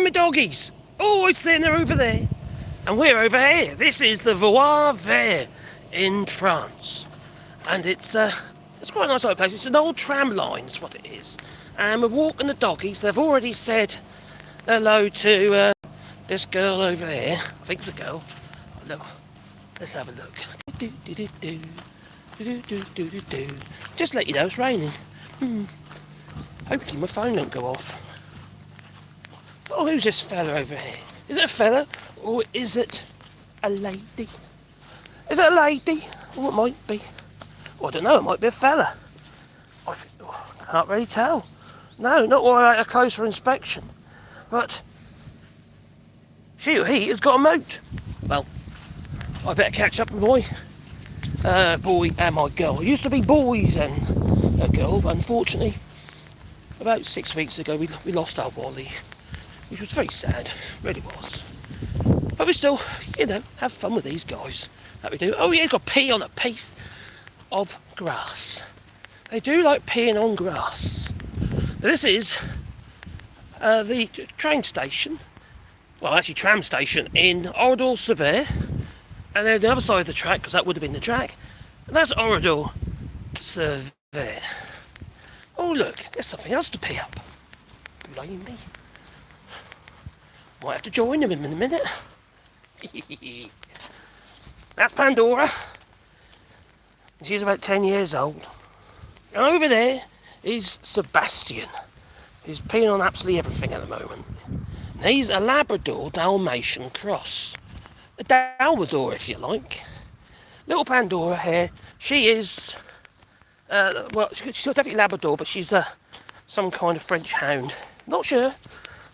my doggies? Always sitting there over there. And we're over here. This is the Voir Vert in France. And it's quite a nice little place. It's an old tram line, is what it is. And we're walking the doggies. They've already said hello to this girl over there. I think it's a girl. Look, let's have a look. Just let you know it's raining. Hopefully my phone don't go off. Oh, who's this fella over here? Is it a fella or is it a lady? Is it a lady? Oh, it might be. Oh, I don't know, it might be a fella. I can't really tell. No, not without a closer inspection. But she or he has got a moat. Well, I better catch up with my boy and my girl. It used to be boys and a girl, but unfortunately, about 6 weeks ago, we lost our Wally, which was very sad, really was. But we still, have fun with these guys. That we do. Oh yeah, got pee on a piece of grass. They do like peeing on grass. Now, this is the train station, well actually tram station in Orador-sur-Ver, and then the other side of the track, because that would have been the track, and that's Orador-sur-Ver. Oh look, there's something else to pee up. Blimey. Might have to join him in a minute. That's Pandora. She's about 10 years old. And over there is Sebastian, who's peeing on absolutely everything at the moment. And he's a Labrador Dalmatian cross. A Dalmador, if you like. Little Pandora here. She is, she's definitely Labrador, but she's some kind of French hound. Not sure.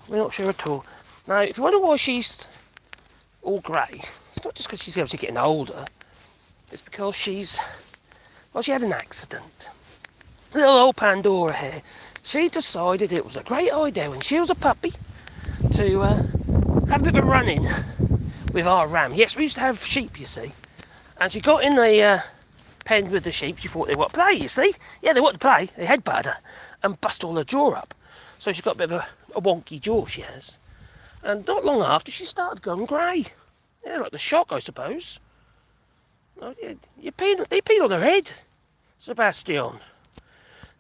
We're not sure at all. Now, if you wonder why she's all grey, it's not just because she's obviously getting older. It's because she had an accident. Little old Pandora here. She decided it was a great idea when she was a puppy to have a bit of a run-in with our ram. Yes, we used to have sheep, you see. And she got in the pen with the sheep. She thought they wanted to play, you see. Yeah, they wanted to play. They headbutted her and bust all her jaw up. So she's got a bit of a wonky jaw, she has. And not long after, she started going grey. Yeah, like the shock, I suppose. Oh, yeah, they peed on her head, Sebastian.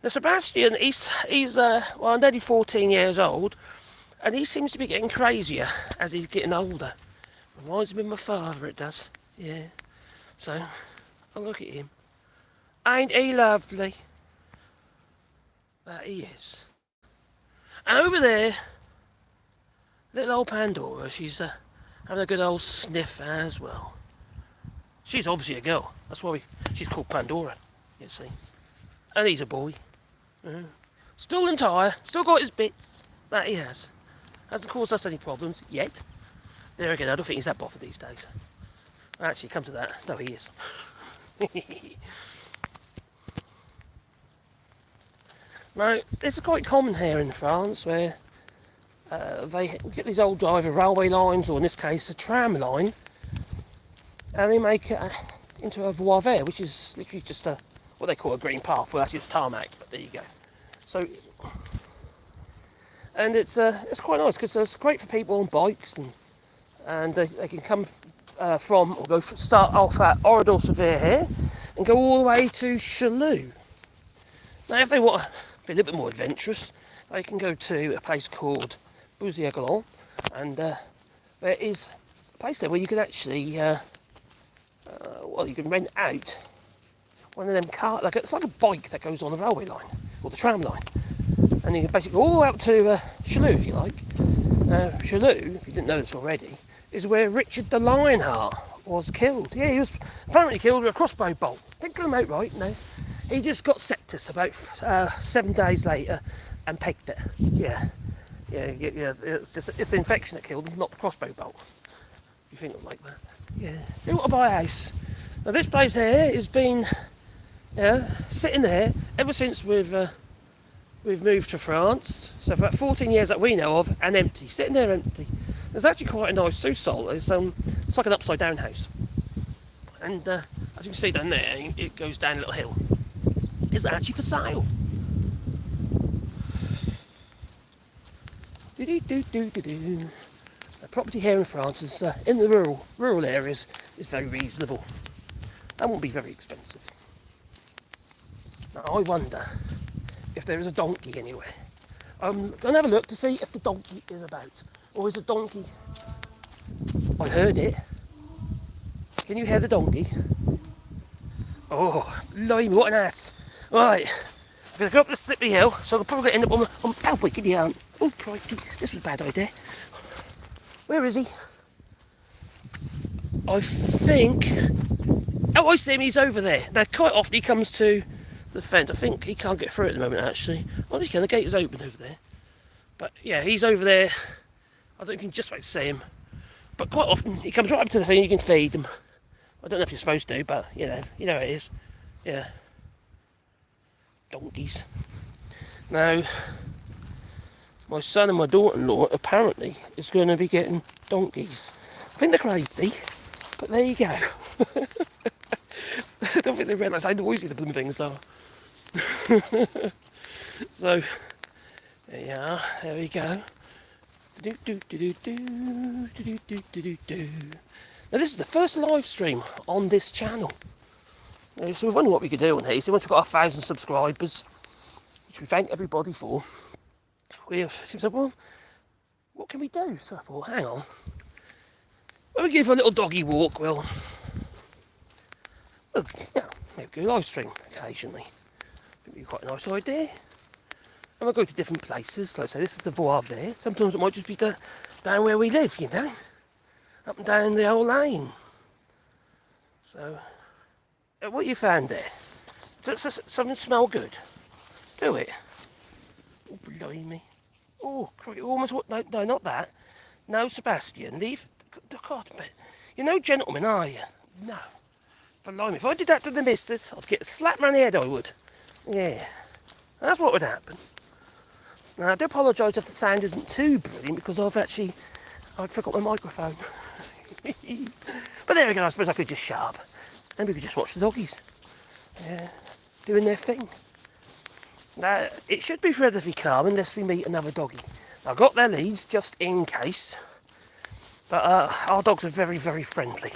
Now, Sebastian, he's nearly 14 years old, and he seems to be getting crazier as he's getting older. Reminds me of my father, it does. Yeah. So, oh, look at him. Ain't he lovely? That he is. And over there, little old Pandora, she's having a good old sniff as well. She's obviously a girl. That's why she's called Pandora, you see. And he's a boy. Still entire, still got his bits. That he has. Hasn't caused us any problems yet. There again, I don't think he's that bothered these days. Actually, come to that, no, he is. Now, this is quite common here in France, where they get these old either railway lines, or in this case a tram line, and they make it into a Voir Vert, which is literally just what they call a green path. Well, actually it's tarmac, but there you go. So, and it's quite nice because it's great for people on bikes, and they can come start off at Orador-sur-Ver here and go all the way to Chalus. Now, if they want to be a little bit more adventurous, they can go to a place called Bouzy-Aiglon, and there is a place there where you can actually, you can rent out one of them cars, it's like a bike that goes on the railway line, or the tram line, and you can basically go all the way up to Chalus, if you like. Chalus, if you didn't know this already, is where Richard the Lionheart was killed. Yeah, he was apparently killed with a crossbow bolt. Didn't kill him outright, no. He just got sepsis about 7 days later and pegged it. Yeah. It's the infection that killed him, not the crossbow bolt. If you think of it like that. Yeah. You want to buy a house. Now this place here has been sitting there ever since we've moved to France. So for about 14 years that we know of, and empty. Sitting there empty. There's actually quite a nice sous-sol. It's like an upside down house. And as you can see down there, it goes down a little hill. It's actually for sale. Do-do-do-do-do-do. The property here in France is, in the rural areas, is very reasonable. And won't be very expensive. Now, I wonder if there is a donkey anywhere. I'm going to have a look to see if the donkey is about. Or is a donkey... I heard it. Can you hear the donkey? Oh, blimey, what an ass. Right, I'm going to go up the slippery hill, so I'm probably going to end up on oh, wicked yarn. Oh, crikey, this was a bad idea. Where is he? I think... Oh, I see him, he's over there. Now, quite often he comes to the fence. I think he can't get through at the moment, actually. Well, he can, the gate is open over there. But, yeah, he's over there. I don't think you can just about see him. But quite often, he comes right up to the thing, you can feed him. I don't know if you're supposed to, but, you know how it is. Yeah. Donkeys. Now, my son and my daughter-in-law, apparently, is going to be getting donkeys. I think they're crazy, but there you go. I don't think they realise how noisy the blooming things are. So, there you are, there we go. Now this is the first live stream on this channel. So we wonder what we could do on here. So once we've got 1,000 subscribers, which we thank everybody for, we have said, well, what can we do? So I thought, hang on. When we give a little doggy walk, well, yeah, maybe go live stream occasionally. I think it'd be quite a nice idea. And we'll go to different places. Like I say, this is the voir there. Sometimes it might just be down where we live, you know. Up and down the old lane. So, what you found there? Does something smell good? Do it. Oh, blimey. Oh, almost, no, not that. No, Sebastian, leave, God, you're no gentleman, are you? No. Blimey, if I did that to the missus, I'd get a slap round the head, I would. Yeah. That's what would happen. Now, I do apologise if the sound isn't too brilliant, because I forgot my microphone. But there we go, I suppose I could just shut up. And we could just watch the doggies. Yeah, doing their thing. Now, it should be relatively calm unless we meet another doggy. I've got their leads just in case. But our dogs are very, very friendly.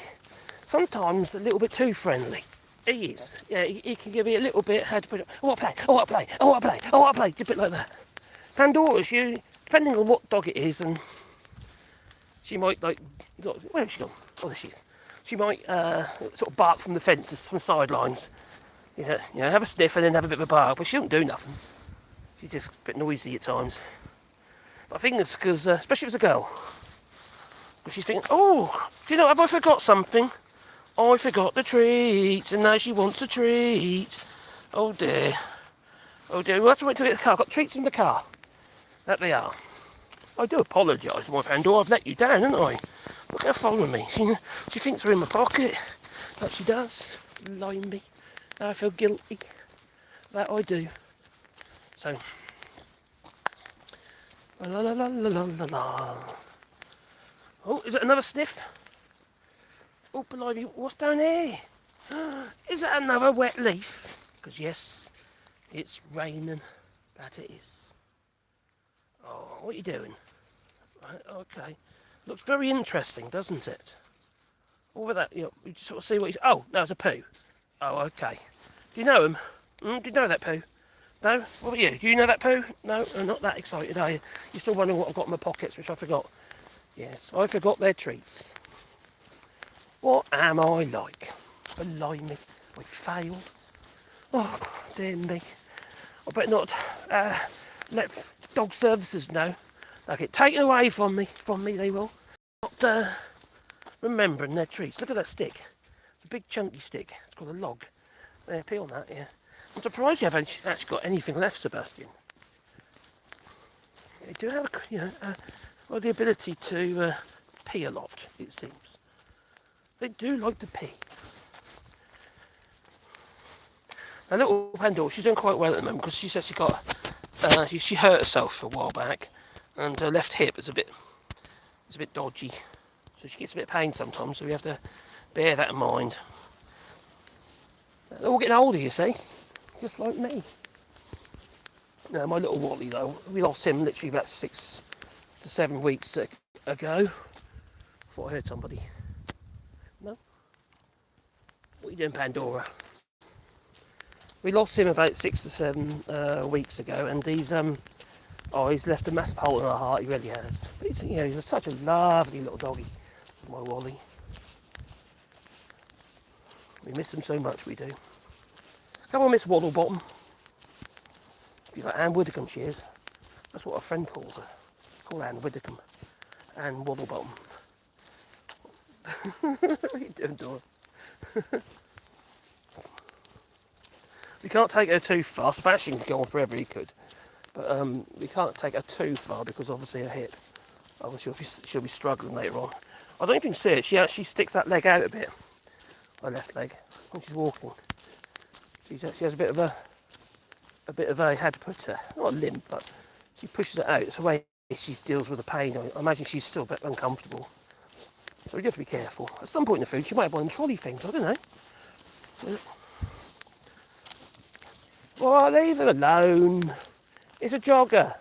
Sometimes a little bit too friendly. He is. Yeah, he can give me a little bit, how to put it, oh, I play, oh, I play, oh, I play, oh, I play, just a bit like that. Pandora's, depending on what dog it is, and she might, like, where has she gone? Oh, there she is. She might sort of bark from the fences, from the sidelines. Yeah, have a sniff and then have a bit of a bark, but she don't do nothing. She's just a bit noisy at times. But I think it's because, especially if it's a girl, but she's thinking, oh, do you know, have I forgot something? I forgot the treat, and now she wants a treat. Oh dear. Oh dear, we'll have to wait till we get the car. I've got treats in the car. That they are. I do apologise, my Pandora, I've let you down, haven't I? Look at her following me. She thinks we're in my pocket. That she does. Blimey. I feel guilty. That I do. So. La la la la la la la. Oh, is it another sniff? Oh, blimey, what's down here? Is that another wet leaf? Because yes, it's raining. That it is. Oh, what are you doing? Right, okay. Looks very interesting, doesn't it? All of that, you just sort of see what he's... Oh, no, it's a poo. Oh, okay. Do you know him? Do you know that poo? No? What about you? Do you know that poo? No? I'm not that excited, are you? You're still wondering what I've got in my pockets, which I forgot. Yes, I forgot their treats. What am I like? Blimey, we failed. Oh, dear me. I better not let dog services know. They'll get taken away from me, they will. Not remembering their treats. Look at that stick. It's a big chunky stick. It's called a log. There, pee on that, yeah. I'm surprised you haven't actually got anything left, Sebastian. They do have, well, the ability to pee a lot, it seems. They do like to pee. Now, little Pandora, she's doing quite well at the moment because she says she hurt herself a while back, and her left hip is a bit dodgy, so she gets a bit of pain sometimes. So we have to bear that in mind. They're all getting older, you see, just like me. Now, my little Wally though, we lost him literally about 6 to 7 weeks ago. Thought I heard somebody. No? What are you doing, Pandora? We lost him about 6 to 7 weeks ago, and he's left a massive hole in our heart. He really has. But he's such a lovely little doggy, my Wally. We miss him so much, we do. Come on, Miss Waddlebottom. She's like Anne Widdecombe, she is. That's what a friend calls her. Call Anne Widdecombe. Anne Waddlebottom. What are you doing, Dora? We can't take her too far. Sebastian can go on forever, he could. But we can't take her too far because obviously her hip. Oh, she'll be struggling later on. I don't even see it. She actually sticks that leg out a bit. Her left leg when she's walking. She has a bit of a how to put her, not a limp, but she pushes it out. It's the way she deals with the pain. I imagine she's still a bit uncomfortable. So we have to be careful. At some point in the future, she might have one of them trolley things. I don't know. Well, leave them alone. It's a jogger.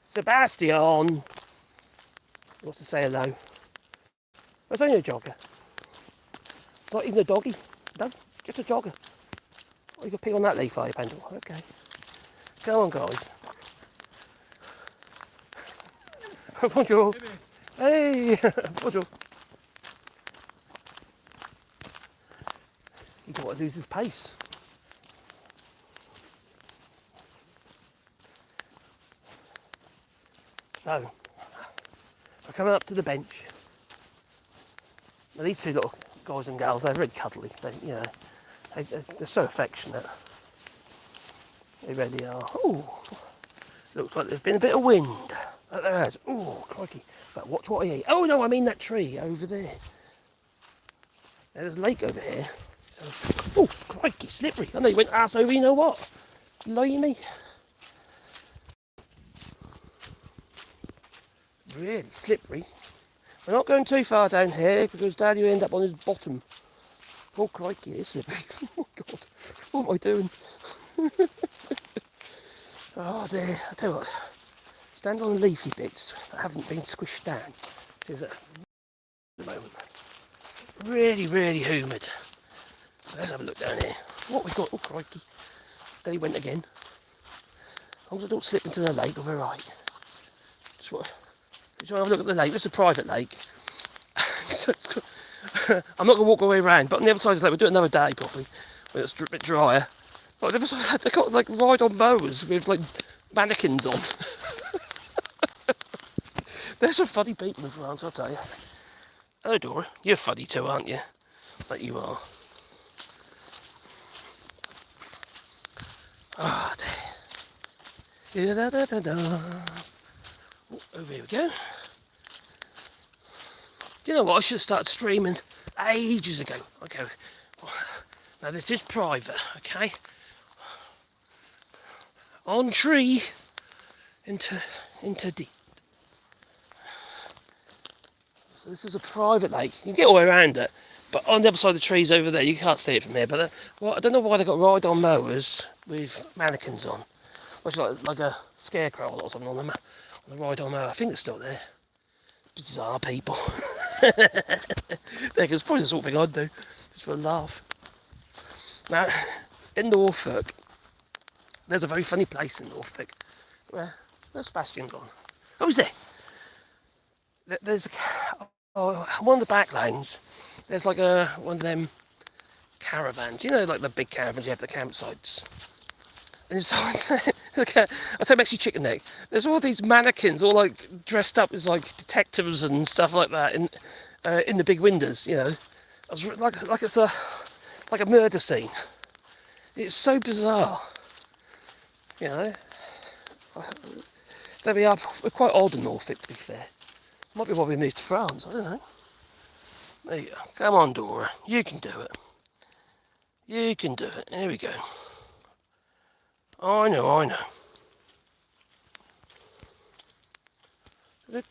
Sebastian. He wants to say hello. It's only a jogger. Not even a doggy. No, just a jogger. Oh, you can pee on that leaf, are you, Pendle? Okay. Come on, guys. Bonjour. Hey. Bonjour. He don't want to lose his pace. So, we're coming up to the bench. Now, these two little guys and gals, they're very cuddly. They're so affectionate. They really are. Oh, looks like there's been a bit of wind. There has. Oh, crikey. But watch what I eat. Oh, no, I mean that tree over there. There's a lake over here. So, oh, crikey, slippery. I know you went arse over, you know what? Blimey. Really slippery. We're not going too far down here because Daddy will end up on his bottom. Oh, crikey, it is slippery. Oh, God. What am I doing? Oh, there. I tell you what. Stand on the leafy bits that haven't been squished down. This is at the moment. Really, really humid. So let's have a look down here. What we got? Oh, crikey. There he went again. As long as I don't slip into the lake, we're right. Just want to have a look at the lake. This is a private lake. I'm not going to walk all the way around, but on the other side of the lake, we'll do it another day probably, when it's a bit drier. But on the other side of the lake, they've got like ride-on mowers with like mannequins on. There's some funny people in France, I'll tell you. Hello, Dora. You're funny too, aren't you? Like you are. Ah, there. Da-da-da-da-da. Oh, over here we go. Do you know what? I should have started streaming ages ago. Okay. Now this is private, okay? On tree into deep. So this is a private lake. You can get all the way around it, but on the other side of the trees over there, you can't see it from here. But I don't know why they got ride-on mowers with mannequins on. Which like a scarecrow or something on the ride-on mower. I think it's still there. Bizarre people. It's probably the sort of thing I'd do, just for a laugh. Now, in Norfolk, there's a very funny place in Norfolk. Where's Sebastian gone? Oh, he's there. There's one of the back lanes. There's like one of them caravans. You know, like the big caravans you have at the campsites. And it's like, I'll take actually chicken neck. There's all these mannequins, all like dressed up as like detectives and stuff like that in the big windows. You know, like it's a murder scene. It's so bizarre. You know, there we are. We're quite odd in Norfolk, to be fair. Might be why we moved to France. I don't know. There you go. Come on, Dora. You can do it. You can do it. There we go. I know. What's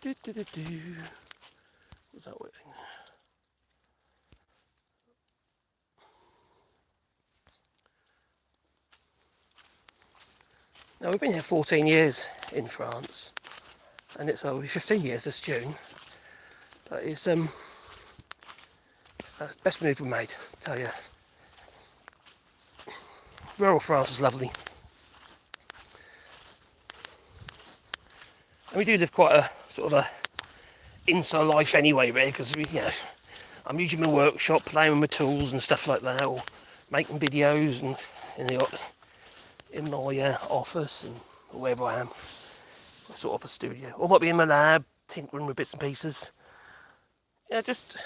that word? Now, we've been here 14 years in France. and it's will be 15 years this June. But it's best move we made, I tell you. Rural France is lovely. And we do live quite a sort of a insular life anyway, really, because I'm usually in my workshop playing with my tools and stuff like that, or making videos and in my office and wherever I am, sort of a studio, or might be in my lab tinkering with bits and pieces. Just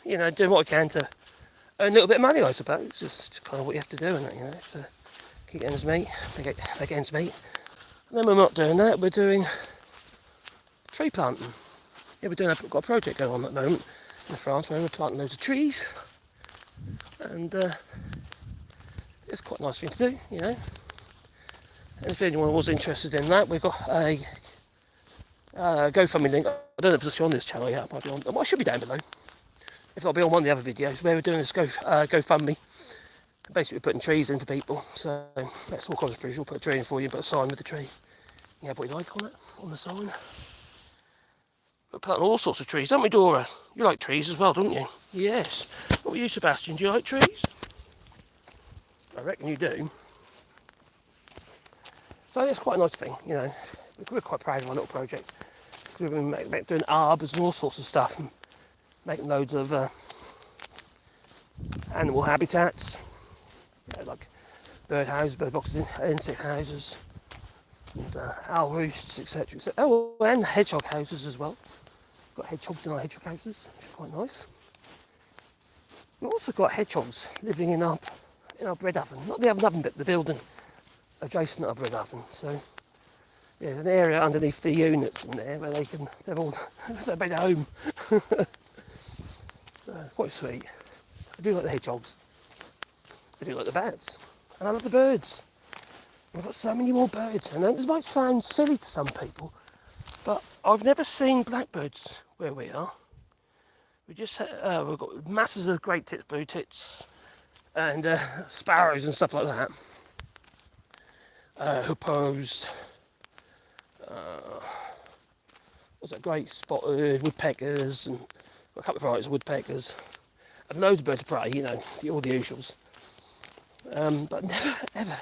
doing what I can to earn a little bit of money, I suppose. It's just kind of what you have to do, isn't it? To keep ends meet, make ends meet. And then we're not doing that. We're doing tree planting. We've got a project going on at the moment in France where we're planting loads of trees, and it's quite a nice thing to do, And if anyone was interested in that, we've got a GoFundMe link. I don't know if it's on this channel yet. It might be on. Well, it should be down below. If not, be on one of the other videos where we're doing this GoFundMe. Basically, we're putting trees in for people. So let's walk on the bridge. We'll put a tree in for you, put a sign with the tree. You have what you like on it, on the sign. We're planting all sorts of trees, don't we, Dora? You like trees as well, don't you? Yes. What about you, Sebastian? Do you like trees? I reckon you do. So it's quite a nice thing, We're quite proud of our little project. We've been doing arbours and all sorts of stuff, and making loads of animal habitats, like bird houses, bird boxes, insect houses, and owl roosts, etc. Oh, and hedgehog houses as well. Got hedgehogs in our hedgehog houses, which is quite nice. We've also got hedgehogs living in our bread oven, not the oven but the building adjacent to our bread oven. So there's an area underneath the units in there where they're made at home. So quite sweet. I do like the hedgehogs. I do like the bats, and I love the birds. We've got so many more birds, and this might sound silly to some people, but I've never seen blackbirds where we are. We've got masses of great tits, blue tits, and sparrows and stuff like that. Hippos. What's that? Great spotted woodpeckers, and got a couple of varieties of woodpeckers, and loads of birds of prey. All the usuals. But never ever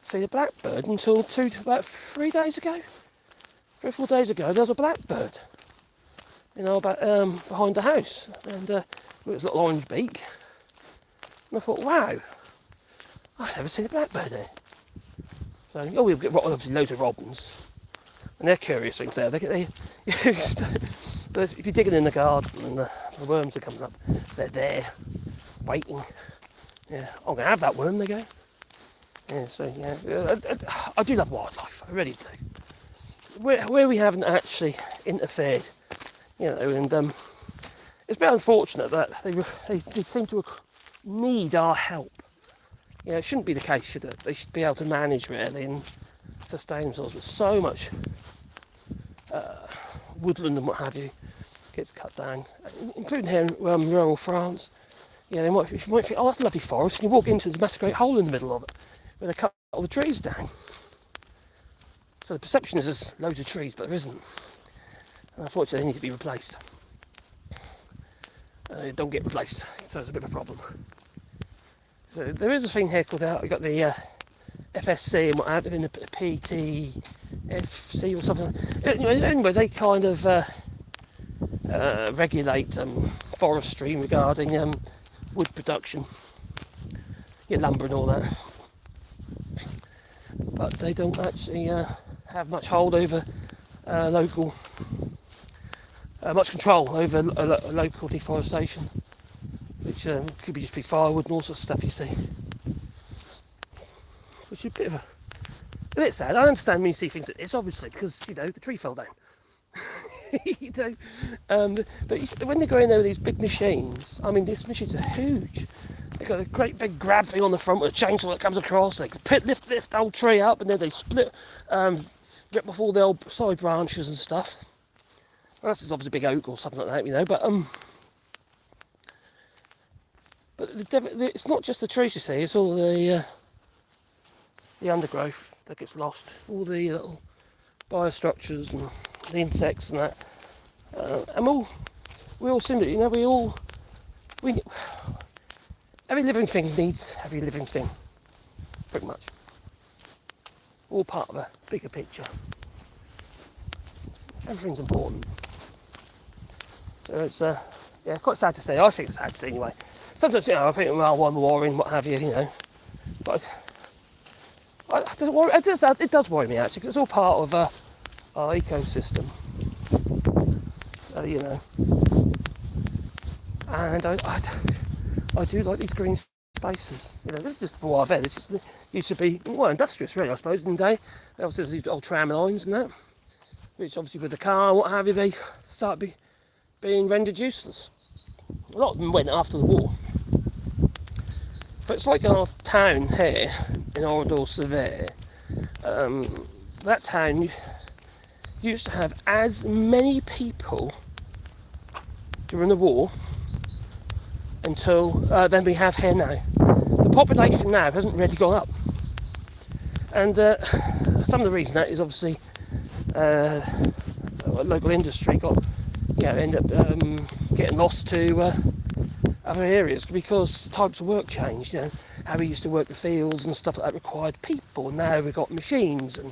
seen a blackbird until about 3 days ago. 3 or 4 days ago, there was a blackbird, behind the house, and it was a little orange beak. And I thought, wow, I've never seen a blackbird here. So, we'll get obviously loads of robins, and they're curious things there. If you're digging in the garden and the worms are coming up, they're there, waiting. Yeah, I'm going to have that worm, they go. Yeah, so, I do love wildlife, I really do. Where we haven't actually interfered, and it's a bit unfortunate that they seem to need our help. It shouldn't be the case, should it? They should be able to manage, really, and sustain themselves, but so much woodland and what have you gets cut down, including here in rural France. You might think, oh, that's a lovely forest, and you walk into this massive great hole in the middle of it, where they cut all the trees down. So the perception is there's loads of trees, but there isn't. And unfortunately, they need to be replaced. They don't get replaced, so it's a bit of a problem. So there is a thing here called, you've got the FSC and what have you, and the PTFC or something. Anyway, they kind of regulate forestry regarding wood production, lumber and all that. But they don't actually have much hold over much control over local deforestation, which could be just be firewood and all sorts of stuff, you see. Which is a bit sad. I understand when you see things like this, obviously, because, the tree fell down. But when they go in there with these big machines, these machines are huge. They've got a great big grab thing on the front with a chainsaw that comes across. They lift the old tree up, and then they split, rip off all the old side branches and stuff. Well, that's obviously a big oak or something like that, but it's not just the trees, you see. It's all the undergrowth that gets lost, all the little biostructures and the insects and that. And we all seem to, every living thing needs every living thing, pretty much. All part of a bigger picture. Everything's important. So it's, quite sad to say. I think it's sad to see anyway. Sometimes, I think, well, one worrying, what have you, But it does worry me, actually, because it's all part of our ecosystem. So, and I do like these green spaces. This is just what I've had. This used to be, industrious, really, I suppose, in the day. Obviously, there's these old tram lines and that, which obviously with the car, what have you, they started being rendered useless. A lot of them went after the war. But it's like our town here in Orador Severe. That town used to have as many people during the war until than we have here now. The population now hasn't really gone up. And some of the reason that is obviously local industry ended up getting lost to other areas because the types of work changed. How we used to work the fields and stuff like that required people. Now we've got machines, and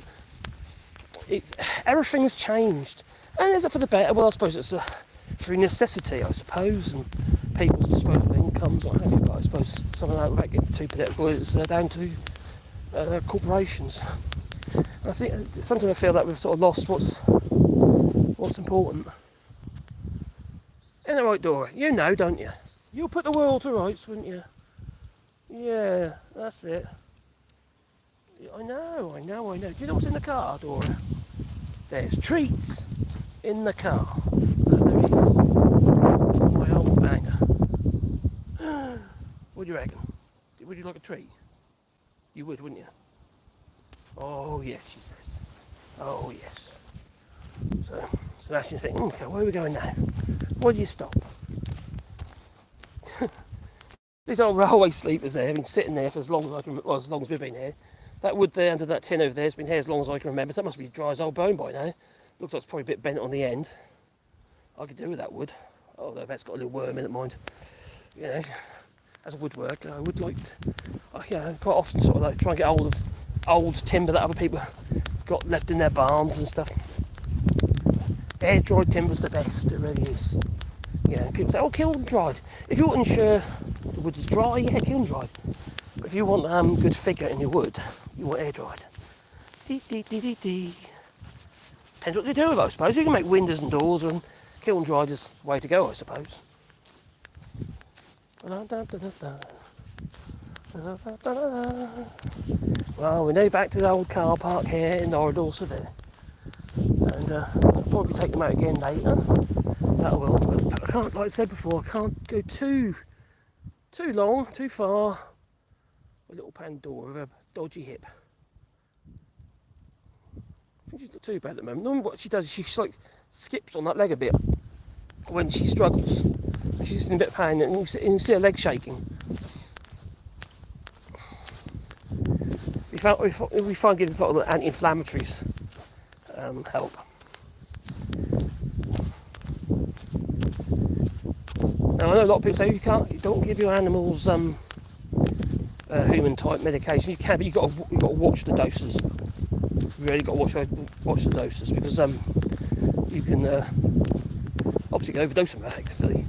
everything's changed. And is it for the better? Well, I suppose it's through necessity, I suppose, and people's disposable incomes, what have you. But I suppose some of that, without getting too political, is down to corporations. I think sometimes I feel that we've sort of lost what's important. Isn't that right, Dora? You know, don't you? You'll put the world to rights, wouldn't you? Yeah, that's it. I know. Do you know what's in the car, Dora? There's treats in the car. There is. My old banger. What do you reckon? Would you like a treat? You would, wouldn't you? Oh, yes, she says. Oh, yes. So that's your thing. Okay, where are we going now? Why do you stop? These old railway sleepers there have been sitting there for as long as as long as we've been here. That wood there under that tin over there has been here as long as I can remember. So that must be dry as old bone by now. Looks like it's probably a bit bent on the end. I could do with that wood. Oh, that's got a little worm in it, mind. As a woodworker, I would like to, quite often sort of like try and get hold of old timber that other people got left in their barns and stuff. Air dried timber's the best, it really is. People say, oh, kiln dried. If you want to ensure the wood is dry, kiln dried. But if you want good figure in your wood, you want air dried. Depends what you do with it, I suppose. You can make windows and doors, and kiln dried is the way to go, I suppose. Well, we're now back to the old car park here in Orador Severe. And I'll probably take them out again later. That will. But I can't, like I said before, I can't go too long, too far. A little Pandora with a dodgy hip. I think she's not too bad at the moment. Normally what she does is she like skips on that leg a bit when she struggles. And she's in a bit of pain, and you can see her leg shaking. We find giving a lot of anti-inflammatories help. Now I know a lot of people say you don't give your animals human type medication. You can, but you've got to watch the doses. You really got to watch the doses, because you can obviously overdose them actively.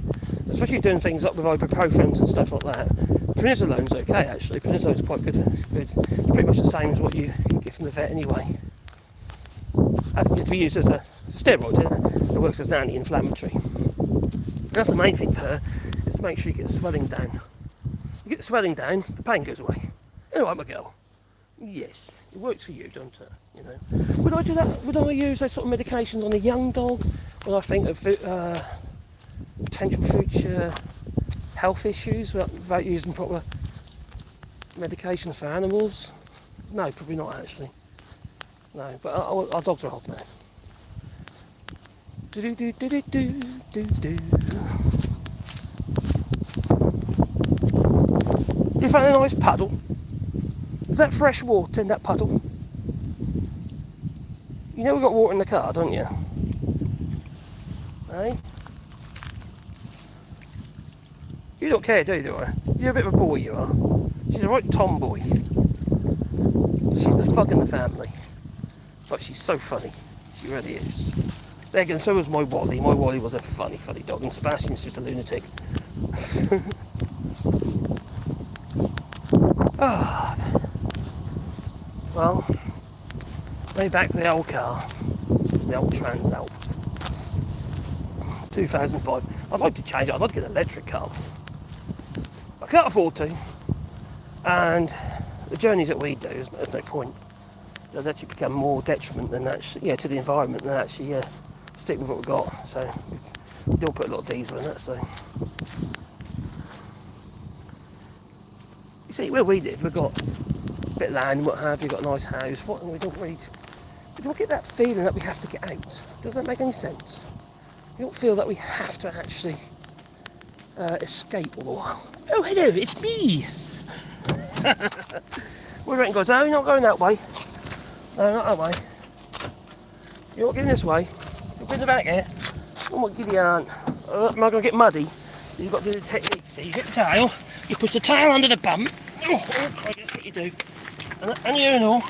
Especially doing things up with ibuprofens and stuff like that. Prednisone's okay, actually. Prednisone's quite good. It's pretty much the same as what you get from the vet anyway. It can be used as a steroid. It works as an anti-inflammatory. And that's the main thing for her, is to make sure you get the swelling down. You get the swelling down, the pain goes away. Anyway, my girl. Yes, it works for you, don't it? Would I do that? Would I use those sort of medications on a young dog when I think of potential future health issues without using proper medications for animals? No, probably not actually. No, but our dogs are old now. You found a nice puddle? Is that fresh water in that puddle? You know we've got water in the car, don't you? Eh? You don't care, do you, You're a bit of a boy, you are. She's a right tomboy. She's the thug in the family. But she's so funny. She really is. There again, so was my Wally. My Wally was a funny, funny dog, and Sebastian's just a lunatic. Oh. Well, way back to the old car, the old Trans Alp. 2005. I'd like to change it. I'd like to get an electric car. I can't afford to. And the journeys that we do, there's no point. They'll actually become more detriment than actually, to the environment than actually stick with what we've got. So we don't put a lot of diesel in it. So you see, where we live, we've got a bit of land, what have you, got a nice house. We don't get that feeling that we have to get out. Does that make any sense? You don't feel that we have to actually escape all the while. Oh, hello, it's me. We're right, guys. Oh, you're not going that way. No, not that way. You're not getting this way. You're going back here. Oh my giddy aunt. Am I going to get muddy? You've got to do the technique. So you get the tail, you put the tail under the bum. Oh, crikey, that's what you do. And you know,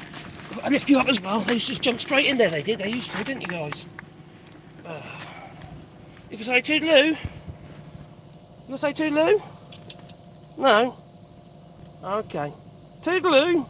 I lift you up as well. They used to just jump straight in there, they did. They used to, didn't you guys? You can say toodaloo? You can say toodaloo? No? Okay. Toodaloo?